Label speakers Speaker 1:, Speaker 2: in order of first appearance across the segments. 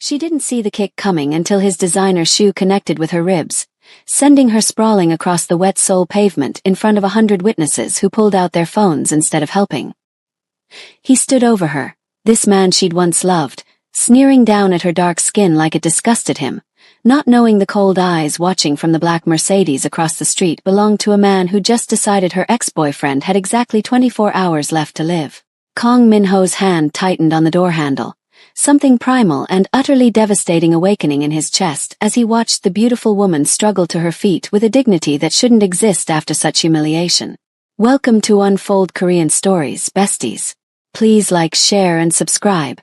Speaker 1: She didn't see the kick coming until his designer shoe connected with her ribs, sending her sprawling across the wet sole pavement in front of 100 witnesses who pulled out their phones instead of helping. He stood over her, this man she'd once loved, sneering down at her dark skin like it disgusted him, not knowing the cold eyes watching from the black Mercedes across the street belonged to a man who just decided her ex-boyfriend had exactly 24 hours left to live. Kang Min-ho's hand tightened on the door handle, something primal and utterly devastating awakening in his chest as he watched the beautiful woman struggle to her feet with a dignity that shouldn't exist after such humiliation. Welcome to Unfold Korean Stories, besties. Please like, share, and subscribe.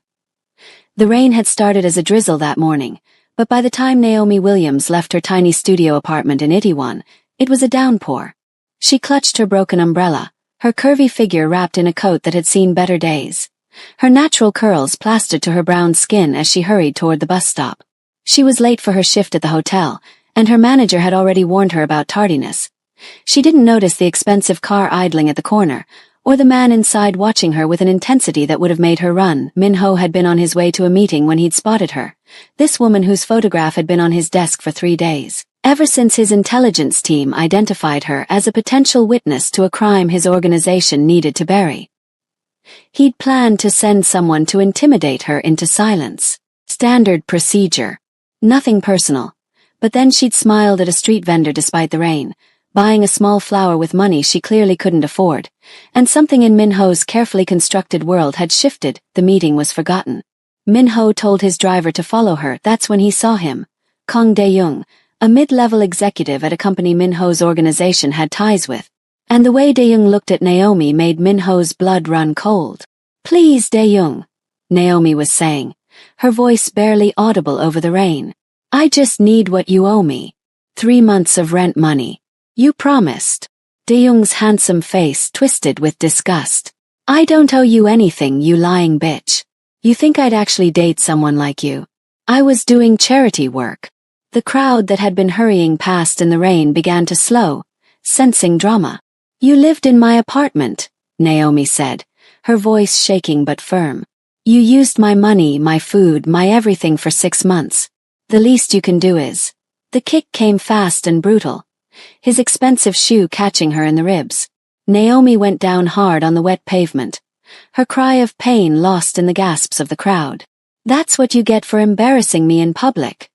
Speaker 1: The rain had started as a drizzle that morning, but by the time Naomi Williams left her tiny studio apartment in Itaewon, it was a downpour. She clutched her broken umbrella, her curvy figure wrapped in a coat that had seen better days, her natural curls plastered to her brown skin as she hurried toward the bus stop. She was late for her shift at the hotel, and her manager had already warned her about tardiness. She didn't notice the expensive car idling at the corner, or the man inside watching her with an intensity that would have made her run. Min-ho had been on his way to a meeting when he'd spotted her, this woman whose photograph had been on his desk for 3 days, ever since his intelligence team identified her as a potential witness to a crime his organization needed to bury. He'd planned to send someone to intimidate her into silence. Standard procedure. Nothing personal. But then she'd smiled at a street vendor despite the rain, buying a small flower with money she clearly couldn't afford, and something in Min-ho's carefully constructed world had shifted. The meeting was forgotten. Min-ho told his driver to follow her. That's when he saw him. Kang Dae-young, a mid-level executive at a company Min-ho's organization had ties with. And the way Dae-young looked at Naomi made Min-ho's blood run cold. "Please, Dae-young," Naomi was saying, her voice barely audible over the rain. "I just need what you owe me. 3 months of rent money. You promised." Dae-young's handsome face twisted with disgust. "I don't owe you anything, you lying bitch. You think I'd actually date someone like you? I was doing charity work." The crowd that had been hurrying past in the rain began to slow, sensing drama. "You lived in my apartment," Naomi said, her voice shaking but firm. "You used my money, my food, my everything for 6 months. The least you can do is..." The kick came fast and brutal, his expensive shoe catching her in the ribs. Naomi went down hard on the wet pavement, her cry of pain lost in the gasps of the crowd. "That's what you get for embarrassing me in public,"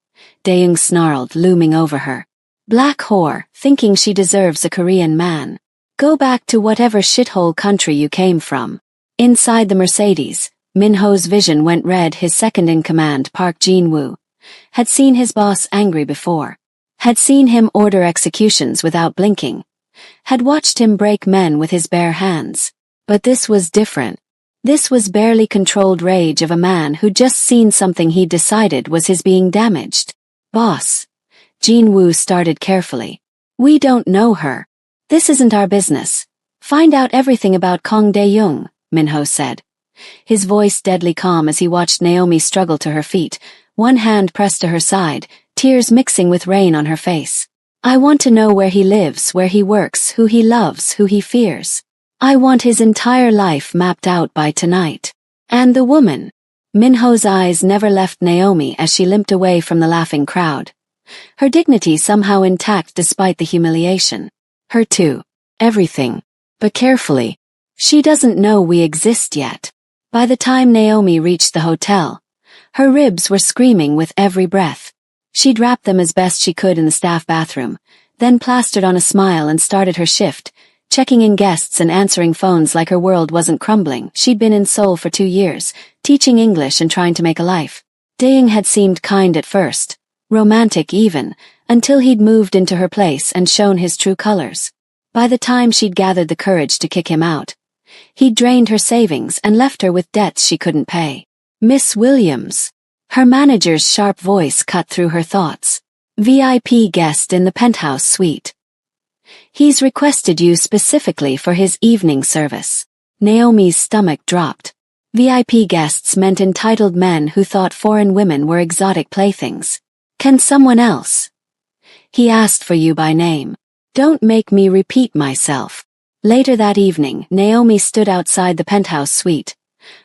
Speaker 1: Dae-young snarled, looming over her. "Black whore, thinking she deserves a Korean man. Go back to whatever shithole country you came from." Inside the Mercedes, Min-ho's vision went red. His second-in-command, Park Jin-woo, had seen his boss angry before, had seen him order executions without blinking, had watched him break men with his bare hands. But this was different. This was barely controlled rage of a man who'd just seen something he'd decided was his being damaged. "Boss," Jin-woo started carefully. "We don't know her. This isn't our business. Find out everything about Kang Dae-young," Min-ho said, his voice deadly calm as he watched Naomi struggle to her feet, one hand pressed to her side, tears mixing with rain on her face. "I want to know where he lives, where he works, who he loves, who he fears. I want his entire life mapped out by tonight." "And the woman?" Min-ho's eyes never left Naomi as she limped away from the laughing crowd, her dignity somehow intact despite the humiliation. "Her too. Everything. But carefully. She doesn't know we exist yet." By the time Naomi reached the hotel, her ribs were screaming with every breath. She'd wrapped them as best she could in the staff bathroom, then plastered on a smile and started her shift, checking in guests and answering phones like her world wasn't crumbling. She'd been in Seoul for 2 years, teaching English and trying to make a life. Dae-young had seemed kind at first, romantic even, until he'd moved into her place and shown his true colors. By the time she'd gathered the courage to kick him out, he'd drained her savings and left her with debts she couldn't pay. "Miss Williams." Her manager's sharp voice cut through her thoughts. "VIP guest in the penthouse suite. He's requested you specifically for his evening service." Naomi's stomach dropped. VIP guests meant entitled men who thought foreign women were exotic playthings. "Can someone else?" "He asked for you by name." "Don't make me repeat myself." Later that evening, Naomi stood outside the penthouse suite,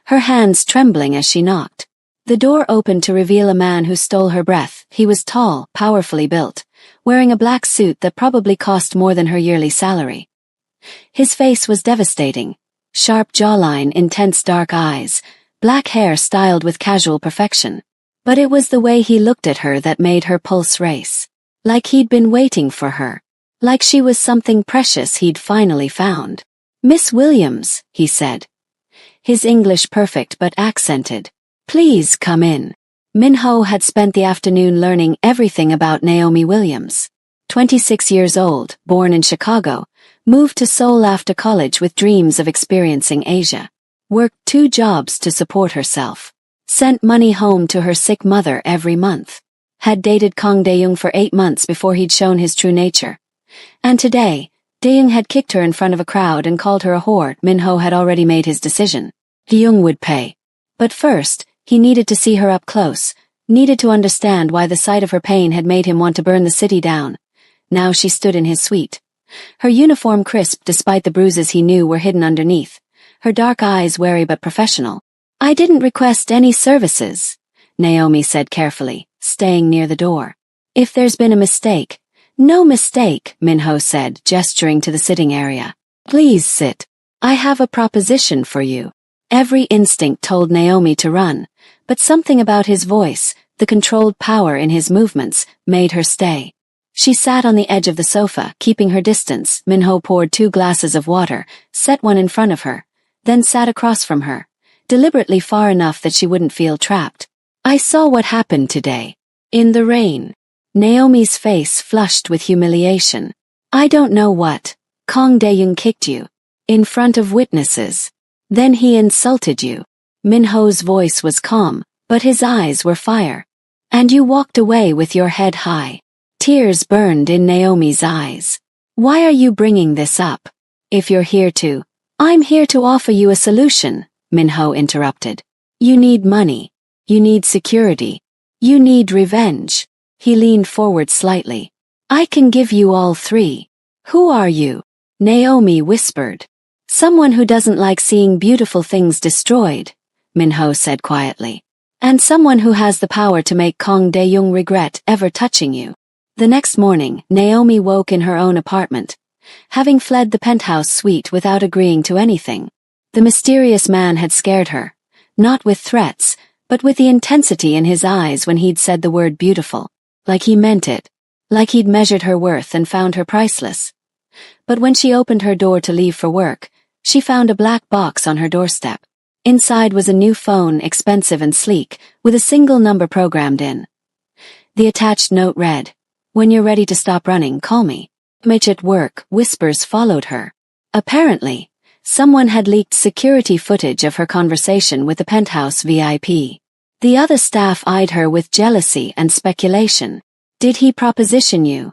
Speaker 1: her hands trembling as she knocked. The door opened to reveal a man who stole her breath. He was tall, powerfully built, wearing a black suit that probably cost more than her yearly salary. His face was devastating. Sharp jawline, intense dark eyes, black hair styled with casual perfection. But it was the way he looked at her that made her pulse race. Like he'd been waiting for her. Like she was something precious he'd finally found. "Miss Williams," he said. His English perfect but accented. "Please come in." Min-ho had spent the afternoon learning everything about Naomi Williams. 26 years old, born in Chicago, moved to Seoul after college with dreams of experiencing Asia. Worked 2 jobs to support herself. Sent money home to her sick mother every month. Had dated Kang Dae-young for 8 months before he'd shown his true nature. And today, Dae-young had kicked her in front of a crowd and called her a whore. Min-ho had already made his decision. Dae-young would pay. But first, he needed to see her up close, needed to understand why the sight of her pain had made him want to burn the city down. Now she stood in his suite. Her uniform crisp despite the bruises he knew were hidden underneath. Her dark eyes wary but professional. "I didn't request any services," Naomi said carefully, staying near the door. "If there's been a mistake." "No mistake," Min-ho said, gesturing to the sitting area. "Please sit. I have a proposition for you." Every instinct told Naomi to run, but something about his voice, the controlled power in his movements, made her stay. She sat on the edge of the sofa, keeping her distance. Min-ho poured 2 glasses of water, set one in front of her, then sat across from her, deliberately far enough that she wouldn't feel trapped. "I saw what happened today. In the rain." Naomi's face flushed with humiliation. "I don't know what. Kang Dae-young kicked you. In front of witnesses. Then he insulted you." Min-ho's voice was calm, but his eyes were fire. "And you walked away with your head high." Tears burned in Naomi's eyes. "Why are you bringing this up? If you're here to..." "I'm here to offer you a solution," Min-ho interrupted. "You need money. You need security. You need revenge." He leaned forward slightly. "I can give you all 3. "Who are you?" Naomi whispered. "Someone who doesn't like seeing beautiful things destroyed," Min-ho said quietly. "And someone who has the power to make Kang Dae-young regret ever touching you." The next morning, Naomi woke in her own apartment, having fled the penthouse suite without agreeing to anything. The mysterious man had scared her, not with threats, but with the intensity in his eyes when he'd said the word beautiful. Like he meant it. Like he'd measured her worth and found her priceless. But when she opened her door to leave for work, she found a black box on her doorstep. Inside was a new phone, expensive and sleek, with a single number programmed in. The attached note read, "When you're ready to stop running, call me." Mitch at work, whispers followed her. Apparently, someone had leaked security footage of her conversation with the penthouse VIP. The other staff eyed her with jealousy and speculation. "Did he proposition you?"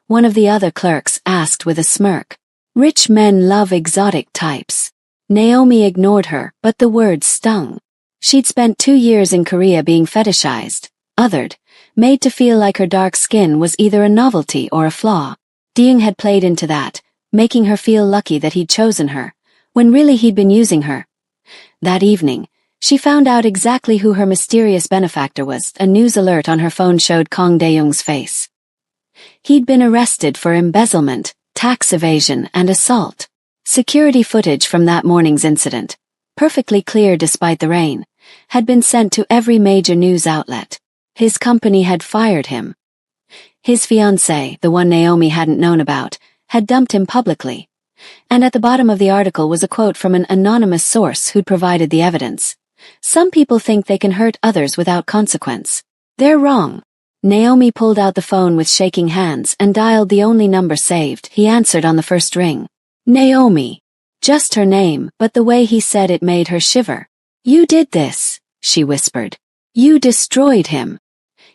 Speaker 1: One of the other clerks asked with a smirk. "Rich men love exotic types." Naomi ignored her, but the words stung. She'd spent 2 years in Korea being fetishized, othered, made to feel like her dark skin was either a novelty or a flaw. Dae-young had played into that, making her feel lucky that he'd chosen her, when really he'd been using her. That evening, she found out exactly who her mysterious benefactor was. A news alert on her phone showed Kang Dae-young's face. He'd been arrested for embezzlement, tax evasion, and assault. Security footage from that morning's incident, perfectly clear despite the rain, had been sent to every major news outlet. His company had fired him. His fiancée, the one Naomi hadn't known about, had dumped him publicly. And at the bottom of the article was a quote from an anonymous source who'd provided the evidence. "Some people think they can hurt others without consequence. They're wrong." Naomi pulled out the phone with shaking hands and dialed the only number saved. He answered on the first ring. "Naomi." Just her name, but the way he said it made her shiver. "You did this," she whispered. "You destroyed him."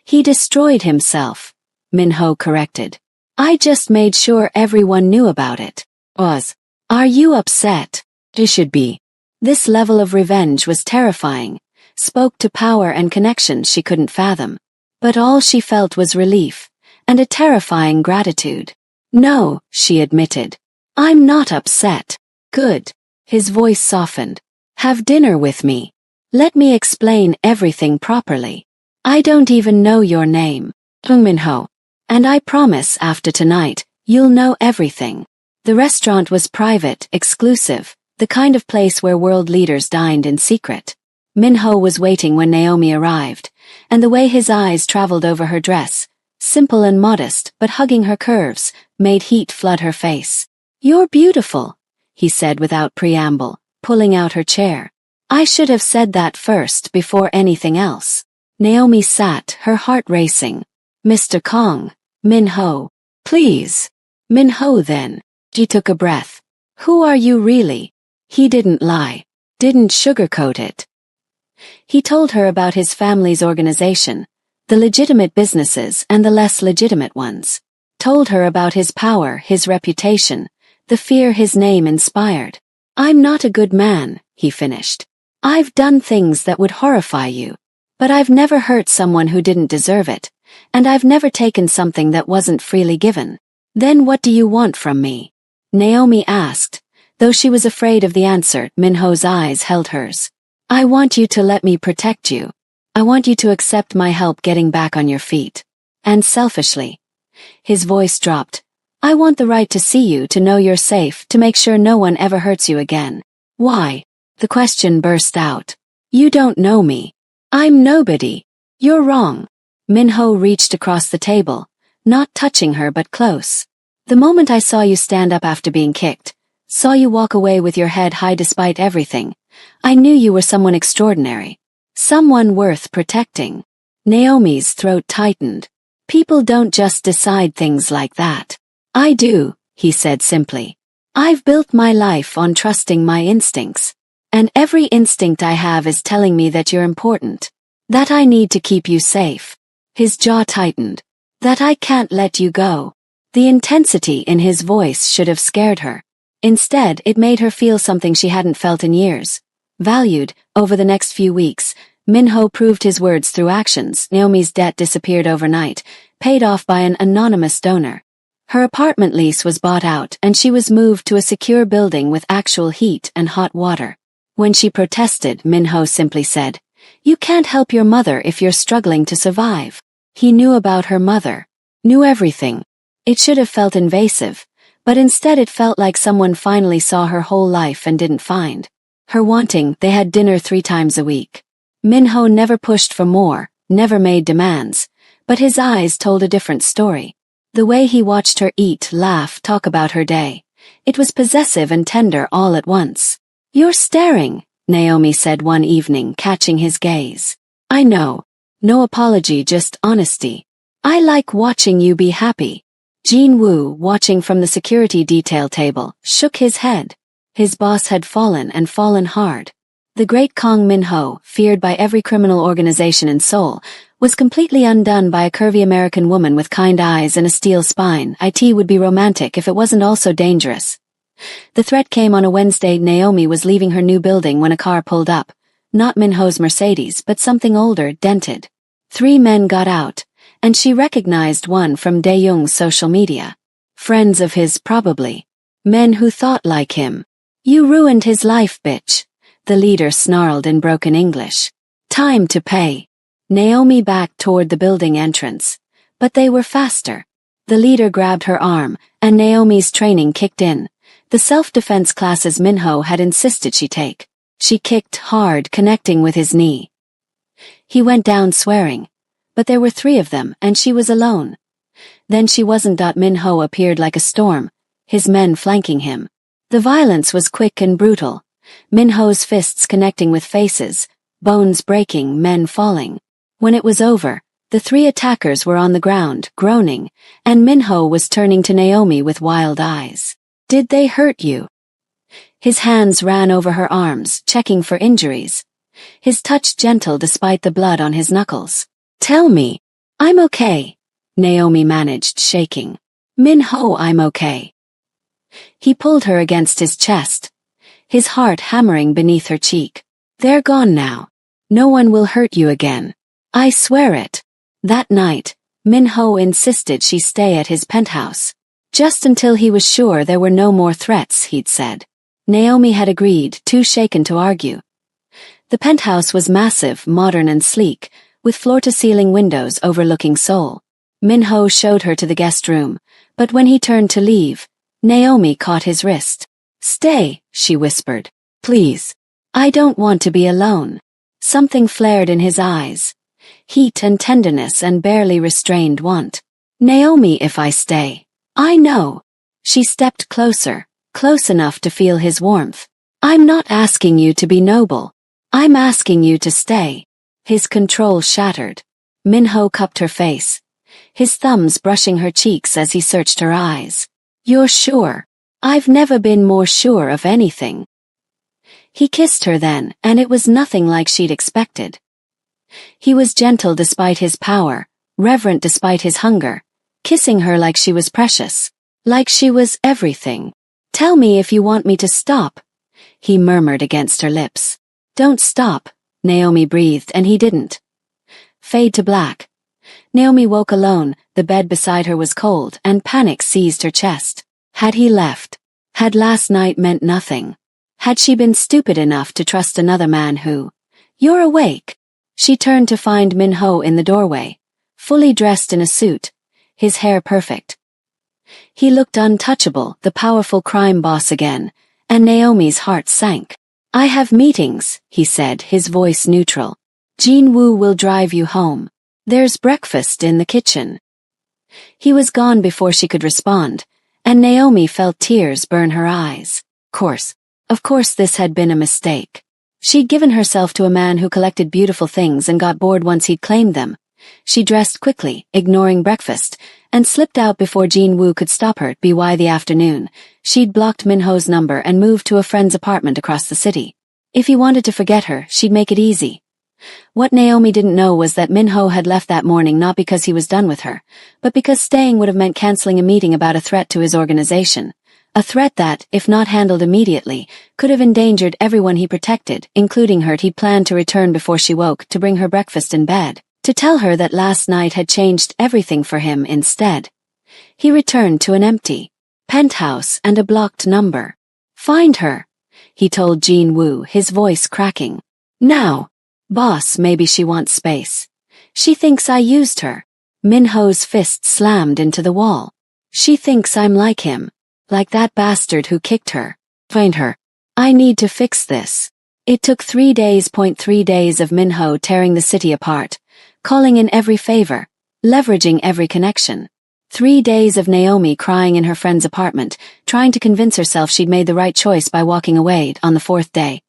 Speaker 1: "He destroyed himself," Min-ho corrected. "I just made sure everyone knew about it." "Are you upset?" "You should be." This level of revenge was terrifying, spoke to power and connection she couldn't fathom. But all she felt was relief, and a terrifying gratitude. "No," she admitted. "I'm not upset." "Good." His voice softened. "Have dinner with me." Let me explain everything properly. I don't even know your name, Minho. And I promise after tonight, you'll know everything. The restaurant was private, exclusive, the kind of place where world leaders dined in secret. Minho was waiting when Naomi arrived, and the way his eyes traveled over her dress, simple and modest but hugging her curves, made heat flood her face. You're beautiful, he said without preamble, pulling out her chair. I should have said that first before anything else. Naomi sat, her heart racing. Mr. Kong, Minho, please. Minho then. She took a breath. Who are you really? He didn't lie. Didn't sugarcoat it. He told her about his family's organization, the legitimate businesses and the less legitimate ones. Told her about his power, his reputation, the fear his name inspired. I'm not a good man, he finished. I've done things that would horrify you. But I've never hurt someone who didn't deserve it, and I've never taken something that wasn't freely given. Then what do you want from me? Naomi asked. Though she was afraid of the answer, Minho's eyes held hers. I want you to let me protect you. I want you to accept my help getting back on your feet. And selfishly. His voice dropped. I want the right to see you, to know you're safe, to make sure no one ever hurts you again. Why? The question burst out. You don't know me. I'm nobody. You're wrong. Minho reached across the table, not touching her but close. The moment I saw you stand up after being kicked, saw you walk away with your head high despite everything, I knew you were someone extraordinary. Someone worth protecting. Naomi's throat tightened. People don't just decide things like that. I do, he said simply. I've built my life on trusting my instincts. And every instinct I have is telling me that you're important. That I need to keep you safe. His jaw tightened. That I can't let you go. The intensity in his voice should have scared her. Instead, it made her feel something she hadn't felt in years. Valued. Over the next few weeks, Minho proved his words through actions. Naomi's debt disappeared overnight, paid off by an anonymous donor. Her apartment lease was bought out and she was moved to a secure building with actual heat and hot water. When she protested, Minho simply said, You can't help your mother if you're struggling to survive. He knew about her mother. Knew everything. It should have felt invasive, but instead it felt like someone finally saw her whole life and didn't find her wanting. They had dinner 3 times a week. Minho never pushed for more, never made demands, but his eyes told a different story. The way he watched her eat, laugh, talk about her day. It was possessive and tender all at once. You're staring, Naomi said one evening, catching his gaze. I know. No apology, just honesty. I like watching you be happy. Jean Wu, watching from the security detail table, shook his head. His boss had fallen and fallen hard. The great Kong Minho, feared by every criminal organization in Seoul, was completely undone by a curvy American woman with kind eyes and a steel spine. It would be romantic if it wasn't also dangerous. The threat came on a Wednesday. Naomi was leaving her new building when a car pulled up. Not Minho's Mercedes, but something older, dented. 3 men got out, and she recognized one from Dae-young's social media. Friends of his, probably. Men who thought like him. You ruined his life, bitch. The leader snarled in broken English. Time to pay. Naomi backed toward the building entrance. But they were faster. The leader grabbed her arm, and Naomi's training kicked in. The self-defense classes Minho had insisted she take. She kicked hard, connecting with his knee. He went down swearing. But there were 3 of them, and she was alone. Then she wasn't. Minho appeared like a storm, his men flanking him. The violence was quick and brutal. Minho's fists connecting with faces, bones breaking, men falling. When it was over, the 3 attackers were on the ground, groaning, and Minho was turning to Naomi with wild eyes. Did they hurt you? His hands ran over her arms, checking for injuries. His touch gentle despite the blood on his knuckles. Tell me. I'm okay. Naomi managed, shaking. Minho, I'm okay. He pulled her against his chest, his heart hammering beneath her cheek. They're gone now. No one will hurt you again. I swear it. That night, Minho insisted she stay at his penthouse. Just until he was sure there were no more threats, he'd said. Naomi had agreed, too shaken to argue. The penthouse was massive, modern and sleek, with floor-to-ceiling windows overlooking Seoul. Min-ho showed her to the guest room, but when he turned to leave, Naomi caught his wrist. "Stay," she whispered. "Please. I don't want to be alone." Something flared in his eyes. Heat and tenderness and barely restrained want. "Naomi, if I stay. I know." She stepped closer, close enough to feel his warmth. "I'm not asking you to be noble. I'm asking you to stay." His control shattered. Min-ho cupped her face, his thumbs brushing her cheeks as he searched her eyes. "You're sure?" "I've never been more sure of anything." He kissed her then, and it was nothing like she'd expected. He was gentle despite his power, reverent despite his hunger, kissing her like she was precious, like she was everything. "Tell me if you want me to stop," he murmured against her lips. "Don't stop," Naomi breathed, and he didn't. Fade to black. Naomi woke alone, the bed beside her was cold, and panic seized her chest. Had he left? Had last night meant nothing? Had she been stupid enough to trust another man who— "You're awake." She turned to find Min-ho in the doorway, fully dressed in a suit, his hair perfect. He looked untouchable, the powerful crime boss again, and Naomi's heart sank. "I have meetings," he said, his voice neutral. "Jin-woo will drive you home. There's breakfast in the kitchen." He was gone before she could respond, and Naomi felt tears burn her eyes. Of course this had been a mistake. She'd given herself to a man who collected beautiful things and got bored once he'd claimed them. She dressed quickly, ignoring breakfast, and slipped out before Jin-woo could stop her. By the afternoon, she'd blocked Min-ho's number and moved to a friend's apartment across the city. If he wanted to forget her, she'd make it easy. What Naomi didn't know was that Min-ho had left that morning not because he was done with her, but because staying would have meant canceling a meeting about a threat to his organization. A threat that, if not handled immediately, could have endangered everyone he protected, including her. He'd planned to return before she woke, to bring her breakfast in bed, to tell her that last night had changed everything for him. Instead, he returned to an empty penthouse and a blocked number. "Find her," he told Jin-woo, his voice cracking. "Now." "Boss, maybe she wants space. She thinks I used her." Min-ho's fist slammed into the wall. "She thinks I'm like him. Like that bastard who kicked her. Find her. I need to fix this." It took 3 days. 3 days of Min-ho tearing the city apart, calling in every favor, leveraging every connection. 3 days of Naomi crying in her friend's apartment, trying to convince herself she'd made the right choice by walking away. On the 4th day,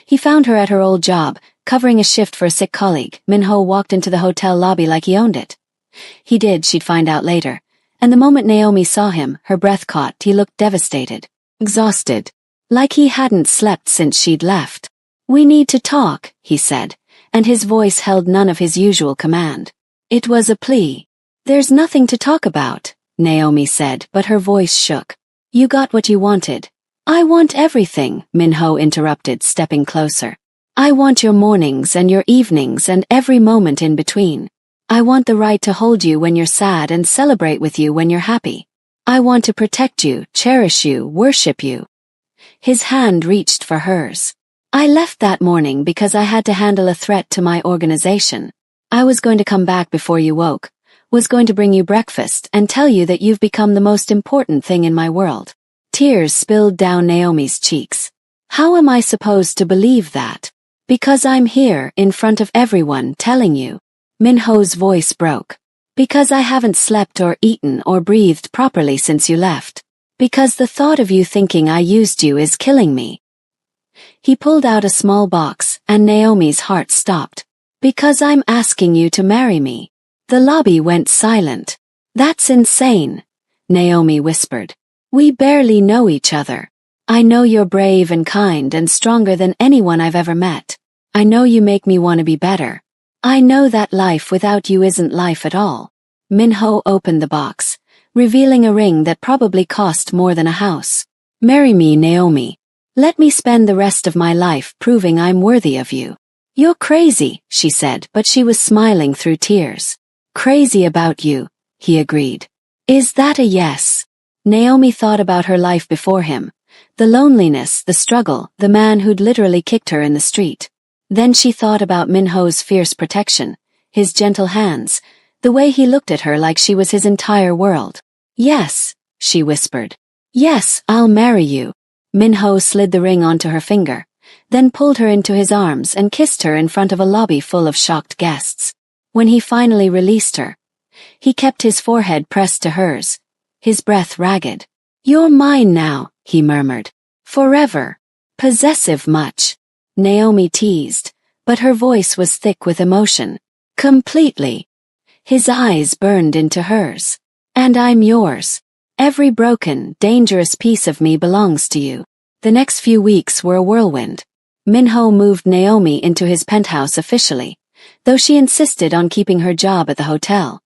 Speaker 1: he found her at her old job, covering a shift for a sick colleague. Min-ho walked into the hotel lobby like he owned it. He did, she'd find out later. And the moment Naomi saw him, her breath caught. He looked devastated, exhausted, like he hadn't slept since she'd left. "We need to talk," he said, and his voice held none of his usual command. It was a plea. "There's nothing to talk about," Naomi said, but her voice shook. "You got what you wanted." "I want everything," Min-ho interrupted, stepping closer. "I want your mornings and your evenings and every moment in between. I want the right to hold you when you're sad and celebrate with you when you're happy. I want to protect you, cherish you, worship you." His hand reached for hers. "I left that morning because I had to handle a threat to my organization. I was going to come back before you woke, was going to bring you breakfast and tell you that you've become the most important thing in my world." Tears spilled down Naomi's cheeks. "How am I supposed to believe that?" "Because I'm here, in front of everyone, telling you." Min-ho's voice broke. "Because I haven't slept or eaten or breathed properly since you left. Because the thought of you thinking I used you is killing me." He pulled out a small box, and Naomi's heart stopped. "Because I'm asking you to marry me." The lobby went silent. "That's insane," Naomi whispered. "We barely know each other. I know you're brave and kind and stronger than anyone I've ever met. I know you make me want to be better. I know that life without you isn't life at all." Min-ho opened the box, revealing a ring that probably cost more than a house. "Marry me, Naomi. Let me spend the rest of my life proving I'm worthy of you." "You're crazy," she said, but she was smiling through tears. "Crazy about you," he agreed. "Is that a yes?" Naomi thought about her life before him. The loneliness, the struggle, the man who'd literally kicked her in the street. Then she thought about Minho's fierce protection, his gentle hands, the way he looked at her like she was his entire world. "Yes," she whispered. "Yes, I'll marry you." Minho slid the ring onto her finger, then pulled her into his arms and kissed her in front of a lobby full of shocked guests. When he finally released her, he kept his forehead pressed to hers, his breath ragged. "You're mine now," he murmured. "Forever." "Possessive much?" Naomi teased, but her voice was thick with emotion. "Completely." His eyes burned into hers. "And I'm yours. Every broken, dangerous piece of me belongs to you." The next few weeks were a whirlwind. Minho moved Naomi into his penthouse officially, though she insisted on keeping her job at the hotel.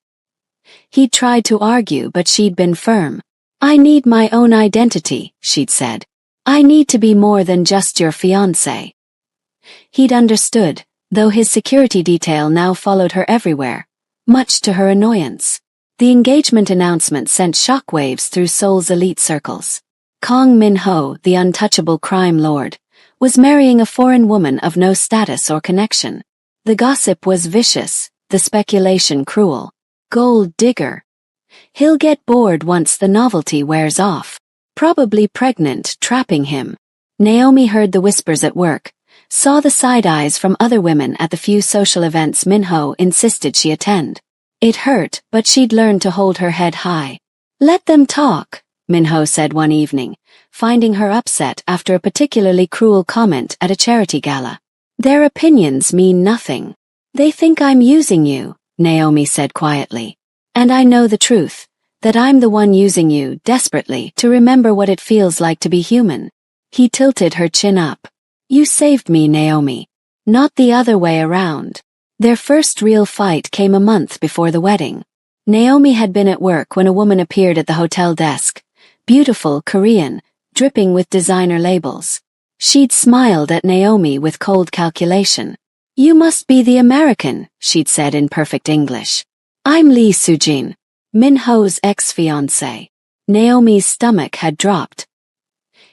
Speaker 1: He'd tried to argue, but she'd been firm. "I need my own identity," she'd said. "I need to be more than just your fiancé." He'd understood, though his security detail now followed her everywhere, much to her annoyance. The engagement announcement sent shockwaves through Seoul's elite circles. Kang Min-ho, the untouchable crime lord, was marrying a foreign woman of no status or connection. The gossip was vicious, the speculation cruel. Gold digger. He'll get bored once the novelty wears off. Probably pregnant, trapping him. Naomi heard the whispers at work, saw the side eyes from other women at the few social events Minho insisted she attend. It hurt, but she'd learned to hold her head high. "Let them talk," Minho said one evening, finding her upset after a particularly cruel comment at a charity gala. "Their opinions mean nothing. They think I'm using you," Naomi said quietly. "And I know the truth, that I'm the one using you desperately to remember what it feels like to be human." He tilted her chin up. "You saved me, Naomi. Not the other way around." Their first real fight came a month before the wedding. Naomi had been at work when a woman appeared at the hotel desk, beautiful, Korean, dripping with designer labels. She'd smiled at Naomi with cold calculation. "You must be the American," she'd said in perfect English. "I'm Lee Sujin, Minho's ex-fiancé." Naomi's stomach had dropped.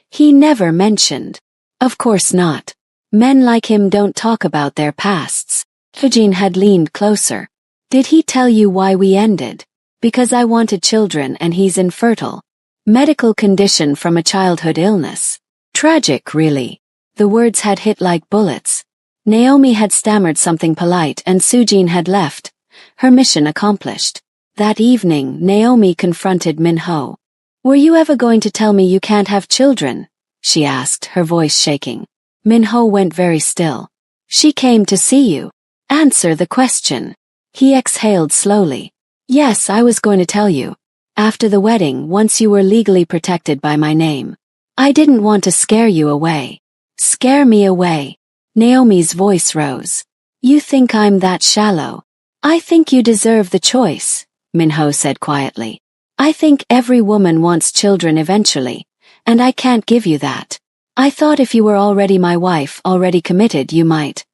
Speaker 1: He never mentioned. Of course not. Men like him don't talk about their pasts. Sujin had leaned closer. "Did he tell you why we ended?" "Because I wanted children and he's infertile. Medical condition from a childhood illness." Tragic, really. The words had hit like bullets. Naomi had stammered something polite and Sujin had left, her mission accomplished. That evening, Naomi confronted Minho. "Were you ever going to tell me you can't have children?" she asked, her voice shaking. Minho went very still. "She came to see you. Answer the question." He exhaled slowly. "Yes, I was going to tell you. After the wedding, once you were legally protected by my name. I didn't want to scare you away." "Scare me away?" Naomi's voice rose. "You think I'm that shallow?" "I think you deserve the choice," Minho said quietly. "I think every woman wants children eventually, and I can't give you that. I thought if you were already my wife, already committed, you might."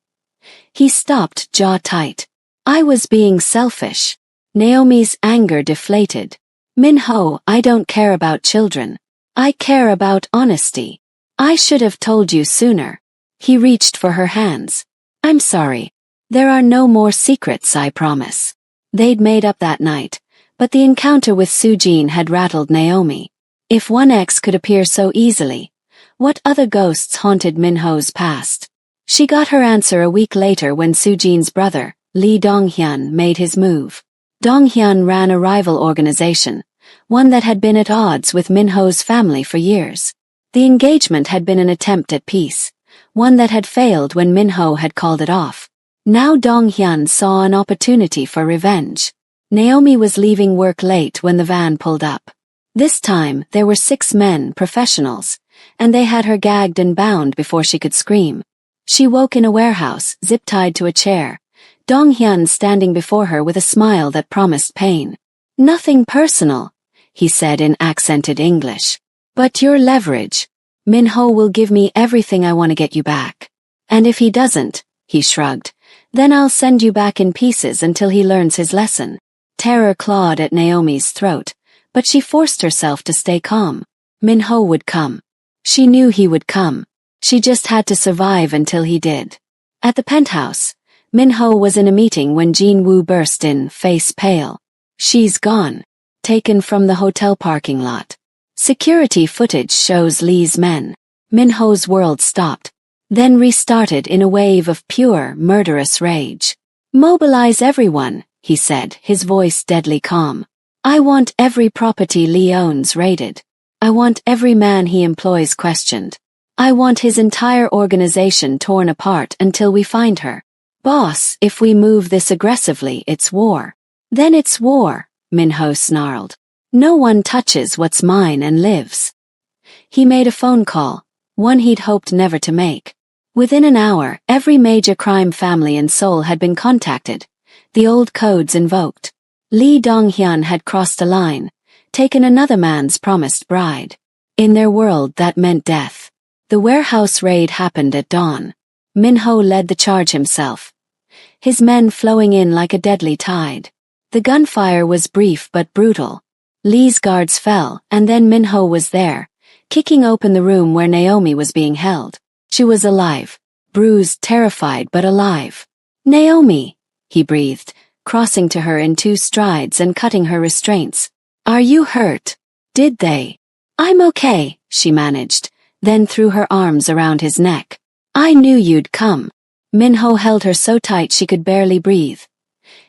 Speaker 1: He stopped, jaw tight. "I was being selfish." Naomi's anger deflated. "Minho, I don't care about children. I care about honesty. I should have told you sooner." He reached for her hands. "I'm sorry. There are no more secrets, I promise." They'd made up that night, but the encounter with Sujin had rattled Naomi. If one ex could appear so easily, what other ghosts haunted Minho's past? She got her answer a week later when Sujin's brother, Lee Donghyun, made his move. Donghyun ran a rival organization, one that had been at odds with Minho's family for years. The engagement had been an attempt at peace, one that had failed when Minho had called it off. Now Donghyun saw an opportunity for revenge. Naomi was leaving work late when the van pulled up. This time, there were 6 men, professionals, and they had her gagged and bound before she could scream. She woke in a warehouse, zip-tied to a chair, Donghyun standing before her with a smile that promised pain. "Nothing personal," he said in accented English. "But your leverage. Minho will give me everything I want to get you back. And if he doesn't," he shrugged, "then I'll send you back in pieces until he learns his lesson." Terror clawed at Naomi's throat, but she forced herself to stay calm. Minho would come. She knew he would come. She just had to survive until he did. At the penthouse, Minho was in a meeting when Jin-woo burst in, face pale. She's gone. Taken from the hotel parking lot. Security footage shows Lee's men. Minho's world stopped, then restarted in a wave of pure, murderous rage. Mobilize everyone, he said, his voice deadly calm. I want every property Lee owns raided. I want every man he employs questioned. I want his entire organization torn apart until we find her. Boss, if we move this aggressively, it's war. Then it's war, Minho snarled. No one touches what's mine and lives. He made a phone call, one he'd hoped never to make. Within an hour, every major crime family in Seoul had been contacted, the old codes invoked. Lee Dong-hyun had crossed a line, taken another man's promised bride. In their world that meant death. The warehouse raid happened at dawn. Minho led the charge himself, his men flowing in like a deadly tide. The gunfire was brief but brutal. Lee's guards fell, and then Minho was there, kicking open the room where Naomi was being held. She was alive, bruised, terrified, but alive. Naomi, he breathed, crossing to her in 2 strides and cutting her restraints. Are you hurt? Did they? I'm okay, she managed, then threw her arms around his neck. I knew you'd come. Minho held her so tight she could barely breathe,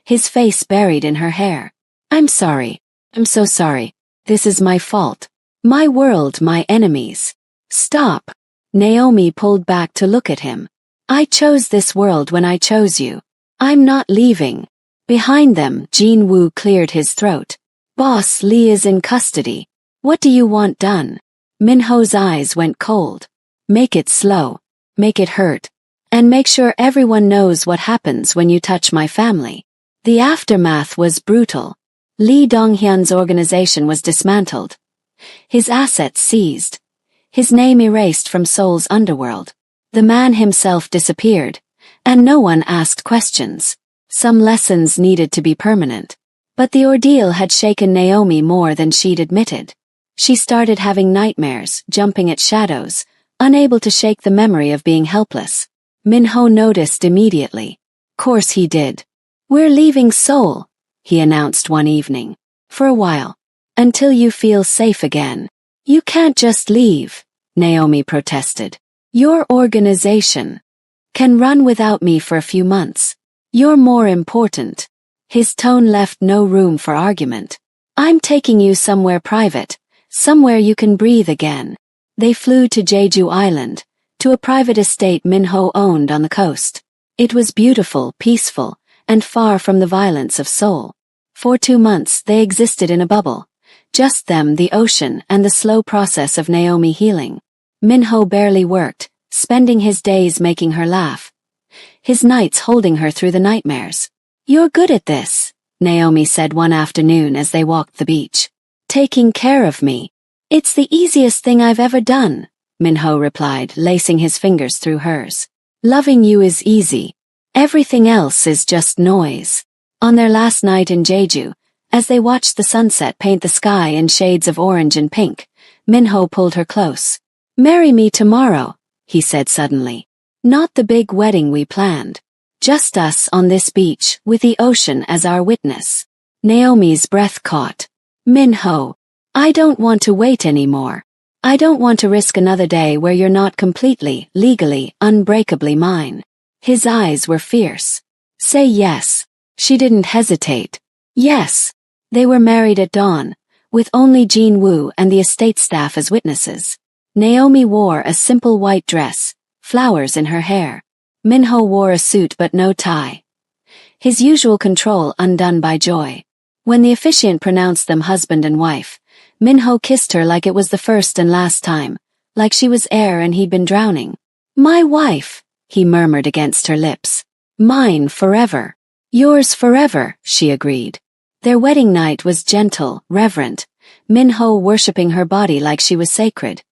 Speaker 1: his face buried in her hair. I'm sorry. I'm so sorry. This is my fault. My world, my enemies. Stop. Naomi pulled back to look at him. I chose this world when I chose you. I'm not leaving. Behind them, Jin-woo cleared his throat. Boss, Lee is in custody. What do you want done? Minho's eyes went cold. Make it slow. Make it hurt. And make sure everyone knows what happens when you touch my family. The aftermath was brutal. Lee Dong-hyun's organization was dismantled. His assets seized. His name erased from Seoul's underworld. The man himself disappeared, and no one asked questions. Some lessons needed to be permanent. But the ordeal had shaken Naomi more than she'd admitted. She started having nightmares, jumping at shadows, unable to shake the memory of being helpless. Minho noticed immediately. Course he did. We're leaving Seoul, he announced one evening. For a while. Until you feel safe again. You can't just leave, Naomi protested. Your organization can run without me for a few months. You're more important. His tone left no room for argument. I'm taking you somewhere private, somewhere you can breathe again. They flew to Jeju Island, to a private estate Minho owned on the coast. It was beautiful, peaceful, and far from the violence of Seoul. For 2 months they existed in a bubble. Just them, the ocean, and the slow process of Naomi healing. Minho barely worked, spending his days making her laugh. His nights holding her through the nightmares. You're good at this, Naomi said one afternoon as they walked the beach. Taking care of me. It's the easiest thing I've ever done, Minho replied, lacing his fingers through hers. Loving you is easy. Everything else is just noise. On their last night in Jeju, as they watched the sunset paint the sky in shades of orange and pink, Minho pulled her close. Marry me tomorrow, he said suddenly. Not the big wedding we planned. Just us on this beach, with the ocean as our witness. Naomi's breath caught. Minho, I don't want to wait anymore. I don't want to risk another day where you're not completely, legally, unbreakably mine. His eyes were fierce. Say yes. She didn't hesitate. Yes. They were married at dawn, with only Jin-woo and the estate staff as witnesses. Naomi wore a simple white dress, flowers in her hair. Minho wore a suit but no tie. His usual control undone by joy. When the officiant pronounced them husband and wife, Minho kissed her like it was the first and last time, like she was air and he'd been drowning. My wife, he murmured against her lips. Mine forever. Yours forever, she agreed. Their wedding night was gentle, reverent, Minho worshipping her body like she was sacred.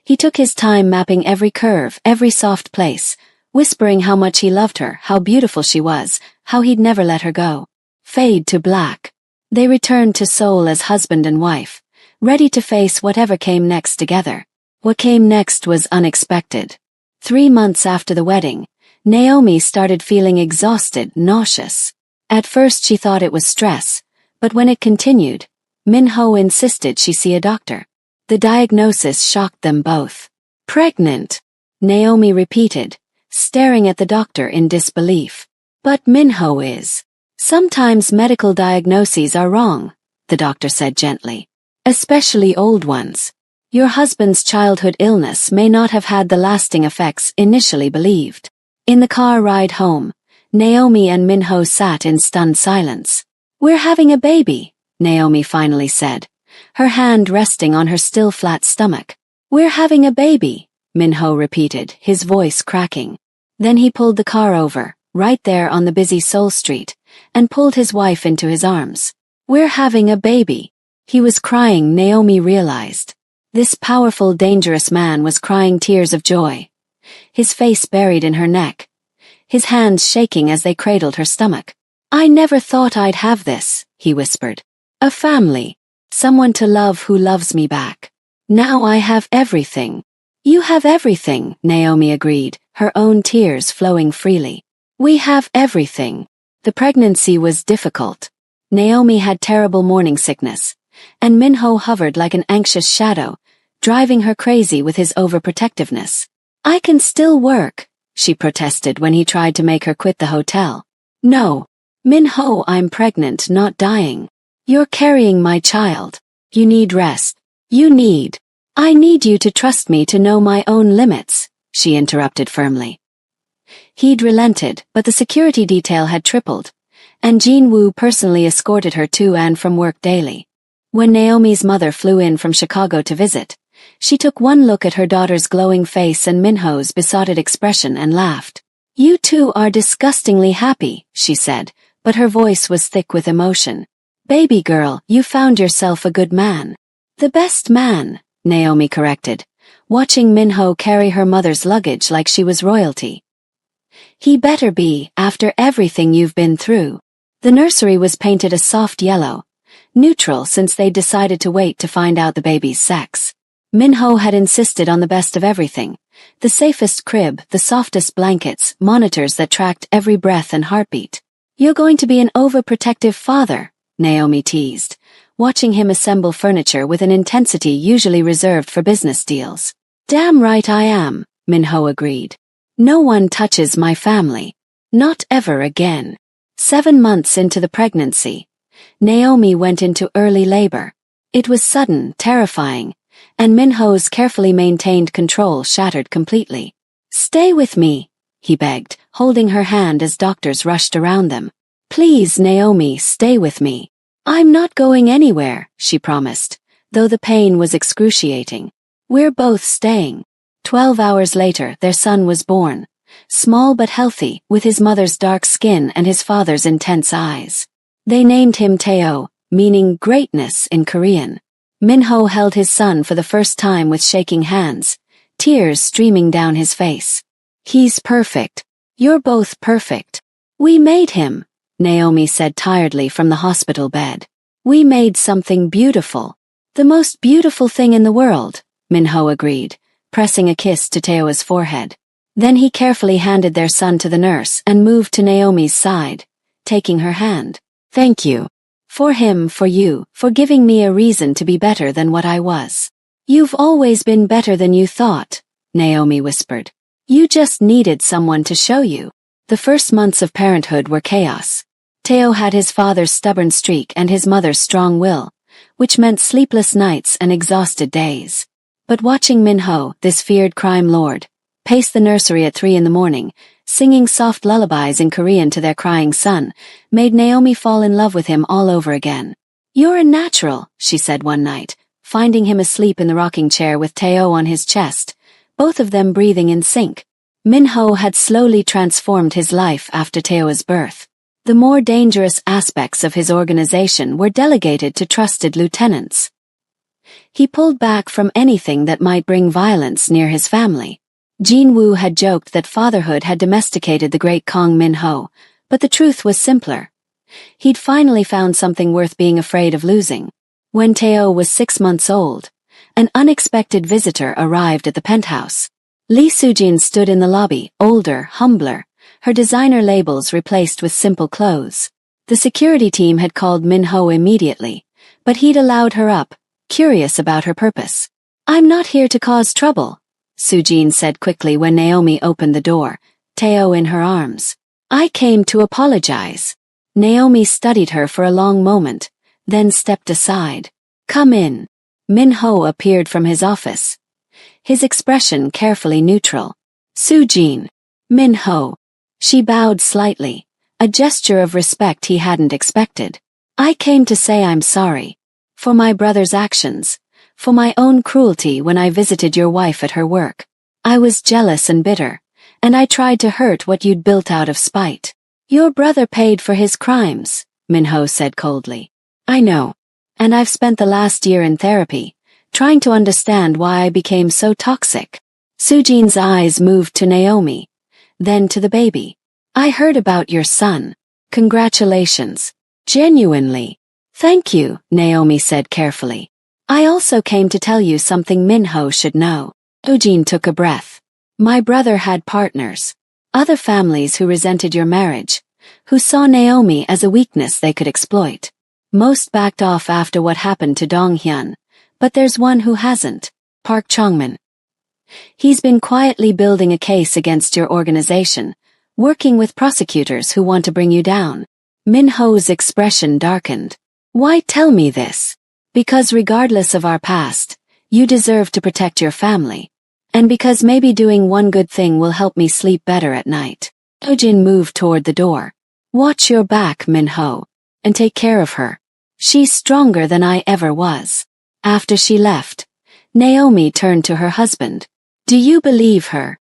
Speaker 1: He took his time mapping every curve, every soft place, whispering how much he loved her, how beautiful she was, how he'd never let her go. Fade to black. They returned to Seoul as husband and wife, ready to face whatever came next together. What came next was unexpected. 3 months after the wedding, Naomi started feeling exhausted, nauseous. At first she thought it was stress, but when it continued, Min-ho insisted she see a doctor. The diagnosis shocked them both. Pregnant, Naomi repeated, staring at the doctor in disbelief. But Min-ho is. Sometimes medical diagnoses are wrong, the doctor said gently. Especially old ones. Your husband's childhood illness may not have had the lasting effects initially believed. In the car ride home, Naomi and Min-ho sat in stunned silence. We're having a baby, Naomi finally said, her hand resting on her still flat stomach. We're having a baby, Min-ho repeated, his voice cracking. Then he pulled the car over, right there on the busy Seoul street, and pulled his wife into his arms. We're having a baby. He was crying, Naomi realized. This powerful, dangerous man was crying tears of joy. His face buried in her neck, his hands shaking as they cradled her stomach. I never thought I'd have this, he whispered. A family. Someone to love who loves me back. Now I have everything. You have everything, Naomi agreed, her own tears flowing freely. We have everything. The pregnancy was difficult. Naomi had terrible morning sickness, and Min-ho hovered like an anxious shadow, driving her crazy with his overprotectiveness. I can still work, she protested when he tried to make her quit the hotel. No. Min-ho, I'm pregnant, not dying. You're carrying my child. You need rest. I need you to trust me to know my own limits, she interrupted firmly. He'd relented, but the security detail had tripled, and Jin-woo personally escorted her to and from work daily. When Naomi's mother flew in from Chicago to visit, she took one look at her daughter's glowing face and Min-ho's besotted expression and laughed. You two are disgustingly happy, she said, but her voice was thick with emotion. Baby girl, you found yourself a good man. The best man, Naomi corrected, watching Min-ho carry her mother's luggage like she was royalty. He better be, after everything you've been through. The nursery was painted a soft yellow, neutral since they'd decided to wait to find out the baby's sex. Min-ho had insisted on the best of everything, the safest crib, the softest blankets, monitors that tracked every breath and heartbeat. You're going to be an overprotective father, Naomi teased, watching him assemble furniture with an intensity usually reserved for business deals. Damn right I am, Min-ho agreed. No one touches my family. Not ever again. 7 months into the pregnancy, Naomi went into early labor. It was sudden, terrifying, and Min-ho's carefully maintained control shattered completely. Stay with me, he begged, holding her hand as doctors rushed around them. Please, Naomi, stay with me. I'm not going anywhere, she promised, though the pain was excruciating. We're both staying. 12 hours later, their son was born, small but healthy, with his mother's dark skin and his father's intense eyes. They named him Tae-oh, meaning greatness in Korean. Min-ho held his son for the first time with shaking hands, tears streaming down his face. He's perfect. You're both perfect. We made him, Naomi said tiredly from the hospital bed. We made something beautiful. The most beautiful thing in the world, Min-ho agreed, pressing a kiss to Tae-oh's forehead. Then he carefully handed their son to the nurse and moved to Naomi's side, taking her hand. Thank you. For him, for you, for giving me a reason to be better than what I was. You've always been better than you thought, Naomi whispered. You just needed someone to show you. The first months of parenthood were chaos. Tae-oh had his father's stubborn streak and his mother's strong will, which meant sleepless nights and exhausted days. But watching Min-ho, this feared crime lord, pace the nursery at 3 a.m, singing soft lullabies in Korean to their crying son, made Naomi fall in love with him all over again. You're a natural, she said one night, finding him asleep in the rocking chair with Tae-oh on his chest, both of them breathing in sync. Min-ho had slowly transformed his life after Tae-oh's birth. The more dangerous aspects of his organization were delegated to trusted lieutenants. He pulled back from anything that might bring violence near his family. Jin-woo had joked that fatherhood had domesticated the great Kong Min-ho, but the truth was simpler. He'd finally found something worth being afraid of losing. When Tae-oh was 6 months old, an unexpected visitor arrived at the penthouse. Lee Soo-jin stood in the lobby, older, humbler, her designer labels replaced with simple clothes. The security team had called Min-ho immediately, but he'd allowed her up, curious about her purpose. "I'm not here to cause trouble," Sujin said quickly when Naomi opened the door, Teo in her arms. "I came to apologize." Naomi studied her for a long moment, then stepped aside. "Come in." Min-ho appeared from his office, his expression carefully neutral. "Sujin." "Min-ho." She bowed slightly, a gesture of respect he hadn't expected. "I came to say I'm sorry. For my brother's actions. For my own cruelty when I visited your wife at her work. I was jealous and bitter, and I tried to hurt what you'd built out of spite." "Your brother paid for his crimes," Min-ho said coldly. "I know. And I've spent the last year in therapy, trying to understand why I became so toxic." Sujin's eyes moved to Naomi, then to the baby. "I heard about your son. Congratulations. Genuinely." "Thank you," Naomi said carefully. "I also came to tell you something Min-ho should know." Sujin took a breath. "My brother had partners. Other families who resented your marriage, who saw Naomi as a weakness they could exploit. Most backed off after what happened to Dong-hyun, but there's one who hasn't, Park Chong-min. He's been quietly building a case against your organization, working with prosecutors who want to bring you down." Min-ho's expression darkened. "Why tell me this?" "Because regardless of our past, you deserve to protect your family. And because maybe doing one good thing will help me sleep better at night." Sujin moved toward the door. "Watch your back, Min-ho, and take care of her. She's stronger than I ever was." After she left, Naomi turned to her husband. "Do you believe her?"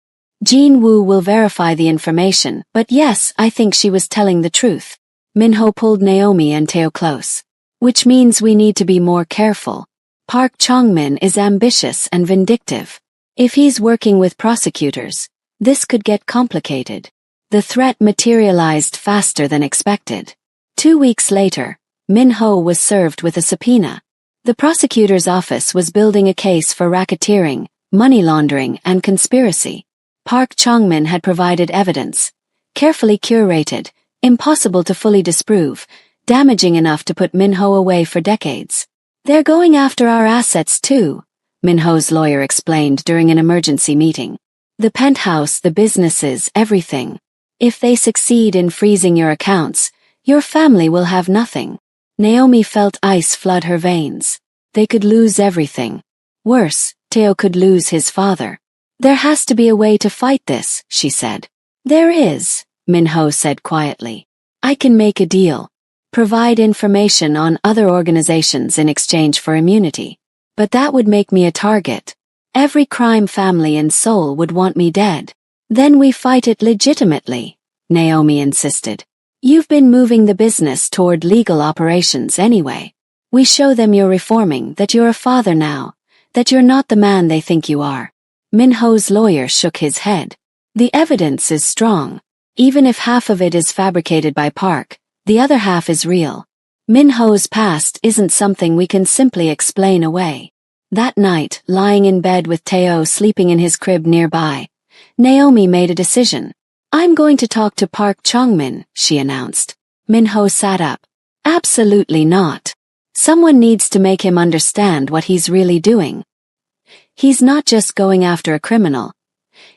Speaker 1: "Jin Woo will verify the information, but yes, I think she was telling the truth." Min-ho pulled Naomi and Teo close. "Which means we need to be more careful. Park Chong-min is ambitious and vindictive. If he's working with prosecutors, this could get complicated." The threat materialized faster than expected. 2 weeks later, Min-ho was served with a subpoena. The prosecutor's office was building a case for racketeering, money laundering, and conspiracy. Park Chong-min had provided evidence, carefully curated, impossible to fully disprove, damaging enough to put Min-ho away for decades. "They're going after our assets too," Min-ho's lawyer explained during an emergency meeting. "The penthouse, the businesses, everything. If they succeed in freezing your accounts, your family will have nothing." Naomi felt ice flood her veins. They could lose everything. Worse, Teo could lose his father. "There has to be a way to fight this," she said. "There is," Min-ho said quietly. "I can make a deal. Provide information on other organizations in exchange for immunity. But that would make me a target. Every crime family in Seoul would want me dead." "Then we fight it legitimately," Naomi insisted. "You've been moving the business toward legal operations anyway. We show them you're reforming, that you're a father now, that you're not the man they think you are." Min-ho's lawyer shook his head. "The evidence is strong. Even if half of it is fabricated by Park, the other half is real. Min-ho's past isn't something we can simply explain away." That night, lying in bed with Teo sleeping in his crib nearby, Naomi made a decision. "I'm going to talk to Park Chong-min," she announced. Min-ho sat up. "Absolutely not. Someone needs to make him understand what he's really doing. He's not just going after a criminal.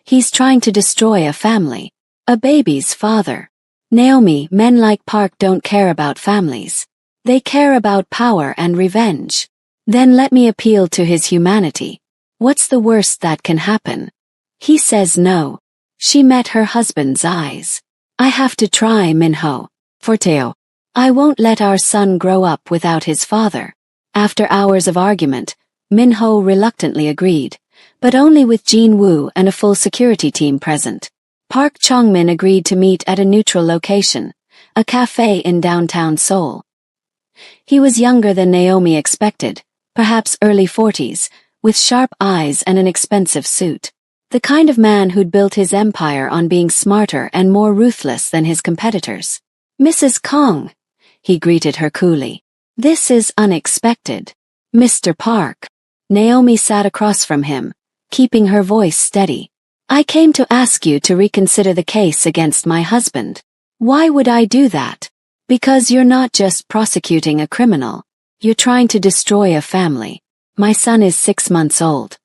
Speaker 1: He's trying to destroy a family. A baby's father." "Naomi, men like Park don't care about families. They care about power and revenge." "Then let me appeal to his humanity. What's the worst that can happen? He says no." She met her husband's eyes. "I have to try, Min-ho. For Teo. I won't let our son grow up without his father." After hours of argument, Min-ho reluctantly agreed, but only with Jin Woo and a full security team present. Park Chong-min agreed to meet at a neutral location, a cafe in downtown Seoul. He was younger than Naomi expected, perhaps early 40s, with sharp eyes and an expensive suit. The kind of man who'd built his empire on being smarter and more ruthless than his competitors. "Mrs. Kong," he greeted her coolly. "This is unexpected." "Mr. Park." Naomi sat across from him, keeping her voice steady. I came to ask you to reconsider the case against my husband. Why would I do that? Because you're not just prosecuting a criminal. You're trying to destroy a family. My son is 6 months old.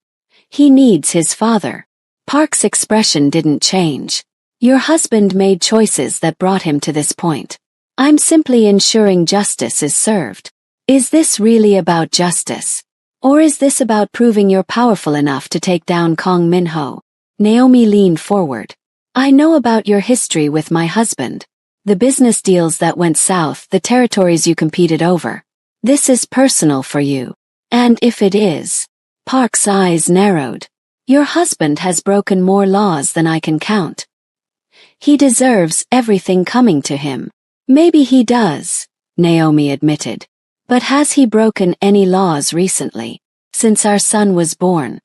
Speaker 1: He needs his father. Park's expression didn't change. Your husband made choices that brought him to this point. I'm simply ensuring justice is served. Is this really about justice? Or is this about proving you're powerful enough to take down Kong Min-ho? Naomi leaned forward. I know about your history with my husband. The business deals that went south, the territories you competed over. This is personal for you. And if it is, Park's eyes narrowed. Your husband has broken more laws than I can count. He deserves everything coming to him. Maybe he does, Naomi admitted. But has he broken any laws recently, since our son was born?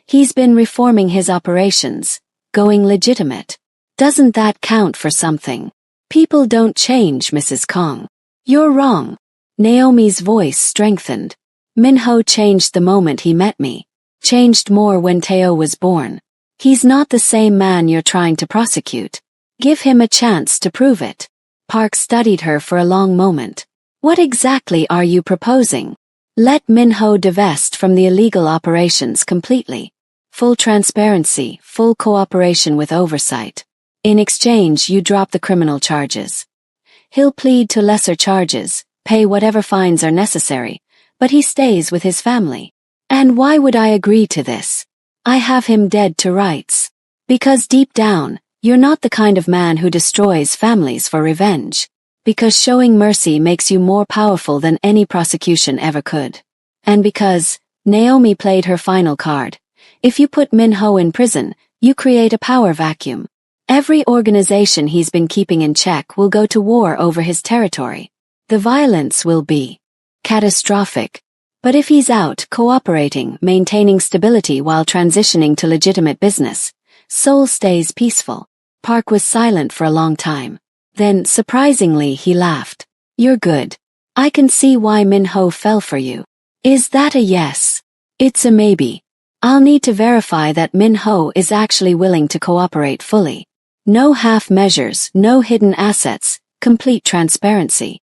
Speaker 1: He's been reforming his operations, going legitimate. Doesn't that count for something? People don't change, Mrs. Kong. You're wrong. Naomi's voice strengthened. Min-ho changed the moment he met me. Changed more when Teo was born. He's not the same man you're trying to prosecute. Give him a chance to prove it. Park studied her for a long moment. What exactly are you proposing? Let Min-ho divest from the illegal operations completely. Full transparency, full cooperation with oversight. In exchange, you drop the criminal charges. He'll plead to lesser charges, pay whatever fines are necessary, but he stays with his family. And why would I agree to this? I have him dead to rights. Because deep down, you're not the kind of man who destroys families for revenge. Because showing mercy makes you more powerful than any prosecution ever could. And because, Naomi played her final card, if you put Min-ho in prison, you create a power vacuum. Every organization he's been keeping in check will go to war over his territory. The violence will be catastrophic. But if he's out, cooperating, maintaining stability while transitioning to legitimate business, Seoul stays peaceful. Park was silent for a long time. Then, surprisingly, he laughed. You're good. I can see why Min-ho fell for you. Is that a yes? It's a maybe. I'll need to verify that Min-ho is actually willing to cooperate fully. No half measures, no hidden assets, complete transparency.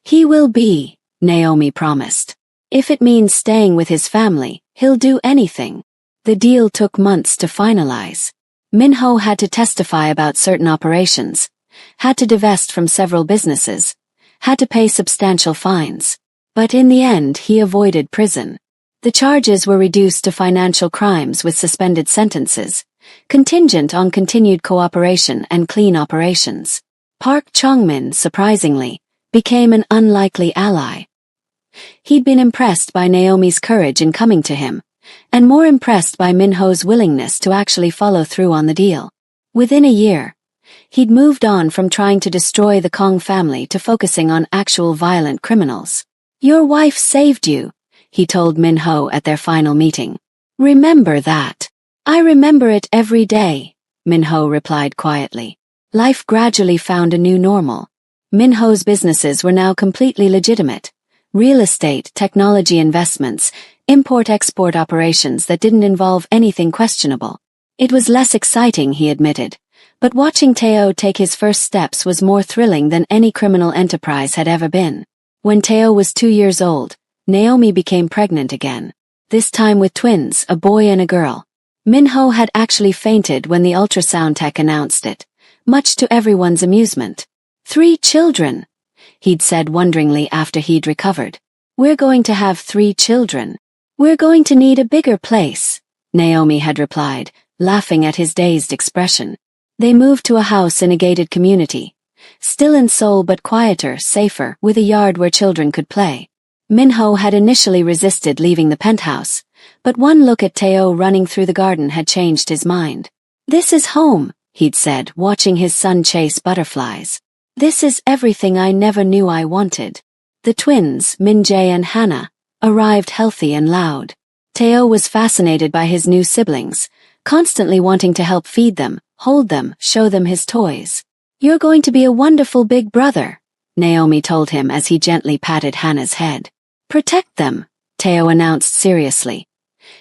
Speaker 1: He will be, Naomi promised. If it means staying with his family, he'll do anything. The deal took months to finalize. Min-ho had to testify about certain operations, had to divest from several businesses, had to pay substantial fines. But in the end, he avoided prison. The charges were reduced to financial crimes with suspended sentences, contingent on continued cooperation and clean operations. Park Chong-min, surprisingly, became an unlikely ally. He'd been impressed by Naomi's courage in coming to him, and more impressed by Min-ho's willingness to actually follow through on the deal. Within a year, he'd moved on from trying to destroy the Kong family to focusing on actual violent criminals. Your wife saved you, he told Min-ho at their final meeting. Remember that. I remember it every day, Min-ho replied quietly. Life gradually found a new normal. Min-ho's businesses were now completely legitimate. Real estate, technology investments, import-export operations that didn't involve anything questionable. It was less exciting, he admitted, but watching Teo take his first steps was more thrilling than any criminal enterprise had ever been. When Teo was 2 years old, Naomi became pregnant again. This time with twins, a boy and a girl. Min-ho had actually fainted when the ultrasound tech announced it, much to everyone's amusement. 3 children, he'd said wonderingly after he'd recovered. We're going to have 3 children. We're going to need a bigger place, Naomi had replied, laughing at his dazed expression. They moved to a house in a gated community. Still in Seoul but quieter, safer, with a yard where children could play. Min-ho had initially resisted leaving the penthouse, but one look at Teo running through the garden had changed his mind. This is home, he'd said, watching his son chase butterflies. This is everything I never knew I wanted. The twins, Min-jae and Hannah, arrived healthy and loud. Teo was fascinated by his new siblings, constantly wanting to help feed them, hold them, show them his toys. You're going to be a wonderful big brother, Naomi told him as he gently patted Hannah's head. Protect them, Teo announced seriously.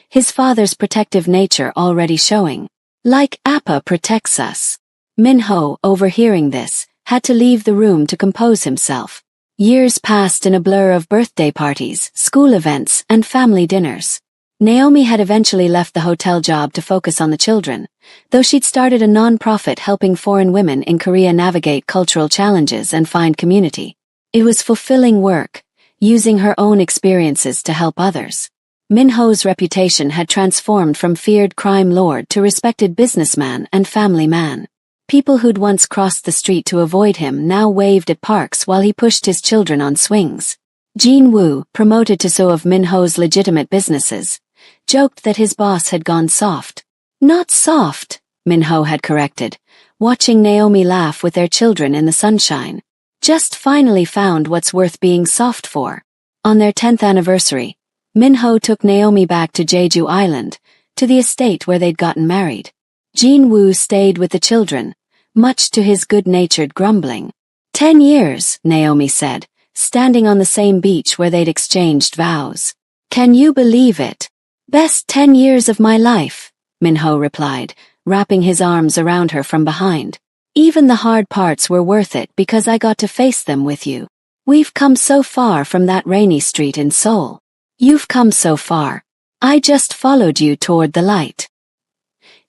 Speaker 1: His father's protective nature already showing. Like Appa protects us. Minho, overhearing this, had to leave the room to compose himself. Years passed in a blur of birthday parties, school events, and family dinners. Naomi had eventually left the hotel job to focus on the children, though she'd started a non-profit helping foreign women in Korea navigate cultural challenges and find community. It was fulfilling work, using her own experiences to help others. Minho's reputation had transformed from feared crime lord to respected businessman and family man. People who'd once crossed the street to avoid him now waved at parks while he pushed his children on swings. Jean Woo, promoted to CEO of Minho's legitimate businesses, joked that his boss had gone soft. Not soft, Minho had corrected, watching Naomi laugh with their children in the sunshine. Just finally found what's worth being soft for. On their 10th anniversary, Minho took Naomi back to Jeju Island, to the estate where they'd gotten married. Jean Woo stayed with the children, much to his good-natured grumbling. 10 years, Naomi said, standing on the same beach where they'd exchanged vows. Can you believe it? Best 10 years of my life, Minho replied, wrapping his arms around her from behind. Even the hard parts were worth it because I got to face them with you. We've come so far from that rainy street in Seoul. You've come so far. I just followed you toward the light.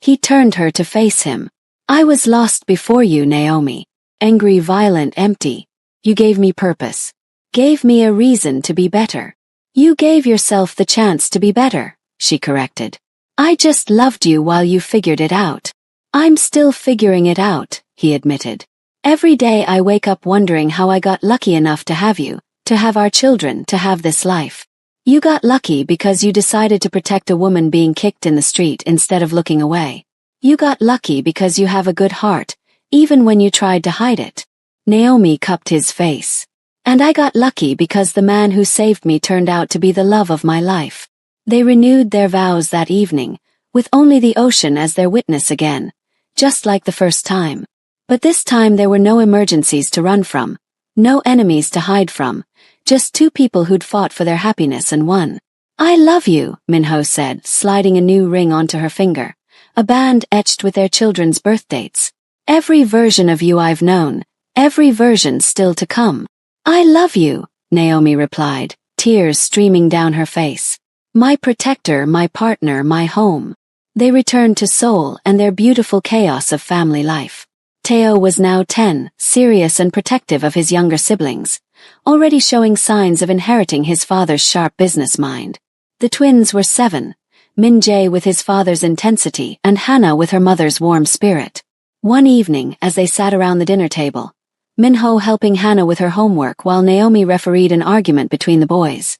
Speaker 1: He turned her to face him. I was lost before you, Naomi. Angry, violent, empty. You gave me purpose. Gave me a reason to be better. You gave yourself the chance to be better, she corrected. I just loved you while you figured it out. I'm still figuring it out, he admitted. Every day I wake up wondering how I got lucky enough to have you, to have our children, to have this life. You got lucky because you decided to protect a woman being kicked in the street instead of looking away. You got lucky because you have a good heart, even when you tried to hide it. Naomi cupped his face. And I got lucky because the man who saved me turned out to be the love of my life. They renewed their vows that evening, with only the ocean as their witness again, just like the first time. But this time there were no emergencies to run from, no enemies to hide from, just two people who'd fought for their happiness and won. I love you, Minho said, sliding a new ring onto her finger, a band etched with their children's birth dates. Every version of you I've known, every version still to come. I love you, Naomi replied, tears streaming down her face. My protector, my partner, my home. They returned to Seoul and their beautiful chaos of family life. Teo was now 10, serious and protective of his younger siblings, already showing signs of inheriting his father's sharp business mind. The twins were 7, Min Jae with his father's intensity and Hannah with her mother's warm spirit. One evening, as they sat around the dinner table, Minho helping Hannah with her homework while Naomi refereed an argument between the boys.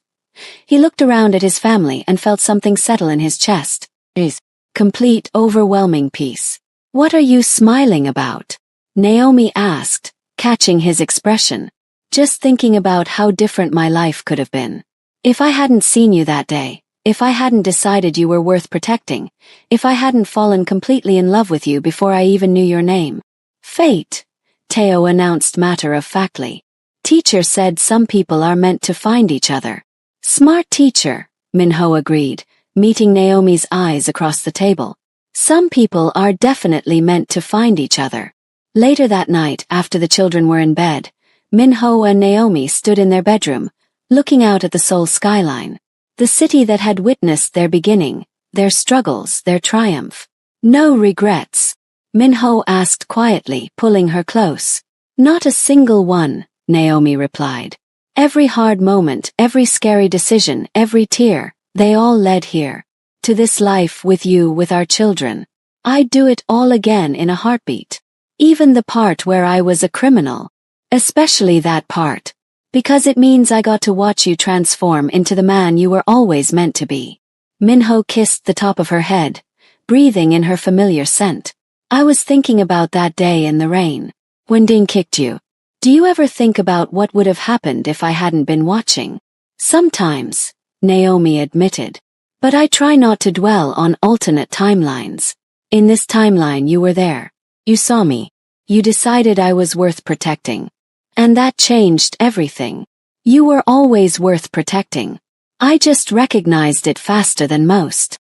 Speaker 1: He looked around at his family and felt something settle in his chest. His complete, overwhelming peace. What are you smiling about? Naomi asked, catching his expression. Just thinking about how different my life could have been. If I hadn't seen you that day, if I hadn't decided you were worth protecting, if I hadn't fallen completely in love with you before I even knew your name. Fate, Teo announced matter-of-factly. Teacher said some people are meant to find each other. Smart teacher, Minho agreed, meeting Naomi's eyes across the table. Some people are definitely meant to find each other. Later that night, after the children were in bed, Minho and Naomi stood in their bedroom, looking out at the Seoul skyline. The city that had witnessed their beginning, their struggles, their triumph. No regrets. Minho asked quietly, pulling her close. Not a single one, Naomi replied. Every hard moment, every scary decision, every tear, they all led here. To this life with you, with our children. I'd do it all again in a heartbeat. Even the part where I was a criminal. Especially that part. Because it means I got to watch you transform into the man you were always meant to be. Minho kissed the top of her head, breathing in her familiar scent. I was thinking about that day in the rain, when Ding kicked you. Do you ever think about what would have happened if I hadn't been watching? Sometimes, Naomi admitted. But I try not to dwell on alternate timelines. In this timeline you were there. You saw me. You decided I was worth protecting. And that changed everything. You were always worth protecting. I just recognized it faster than most.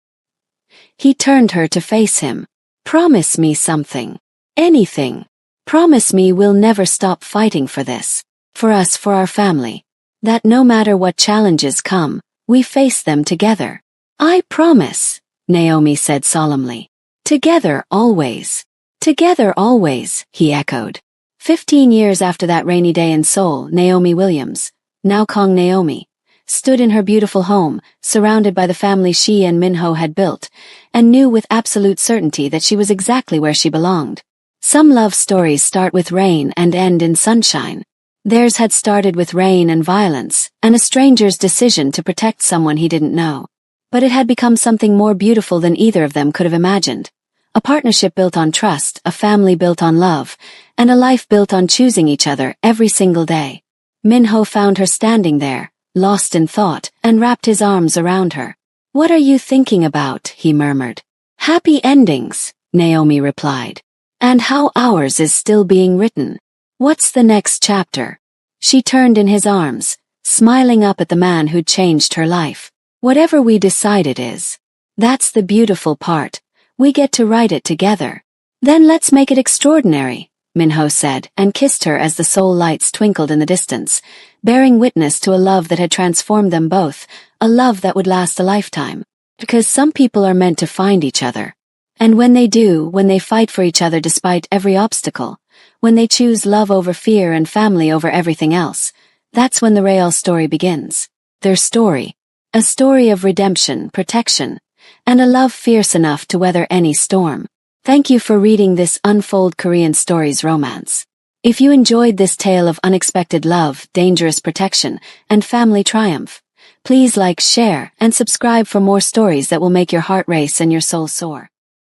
Speaker 1: He turned her to face him. Promise me something. Anything. Promise me we'll never stop fighting for this. For us, for our family. That no matter what challenges come, we face them together. I promise, Naomi said solemnly. Together always. Together always, he echoed. 15 years after that rainy day in Seoul, Naomi Williams, now Kong Naomi, stood in her beautiful home, surrounded by the family she and Minho had built, and knew with absolute certainty that she was exactly where she belonged. Some love stories start with rain and end in sunshine. Theirs had started with rain and violence, and a stranger's decision to protect someone he didn't know. But it had become something more beautiful than either of them could have imagined. A partnership built on trust, a family built on love, and a life built on choosing each other every single day. Minho found her standing there, lost in thought, and wrapped his arms around her. What are you thinking about? He murmured. Happy endings, Naomi replied. And how ours is still being written. What's the next chapter? She turned in his arms, smiling up at the man who'd changed her life. Whatever we decide it is. That's the beautiful part. We get to write it together. Then let's make it extraordinary, Minho said, and kissed her as the Seoul lights twinkled in the distance, bearing witness to a love that had transformed them both, a love that would last a lifetime. Because some people are meant to find each other. And when they do, when they fight for each other despite every obstacle, when they choose love over fear and family over everything else, that's when the real story begins. Their story. A story of redemption, protection, and a love fierce enough to weather any storm. Thank you for reading this Unfold Korean Stories romance. If you enjoyed this tale of unexpected love, dangerous protection, and family triumph, please like, share, and subscribe for more stories that will make your heart race and your soul soar.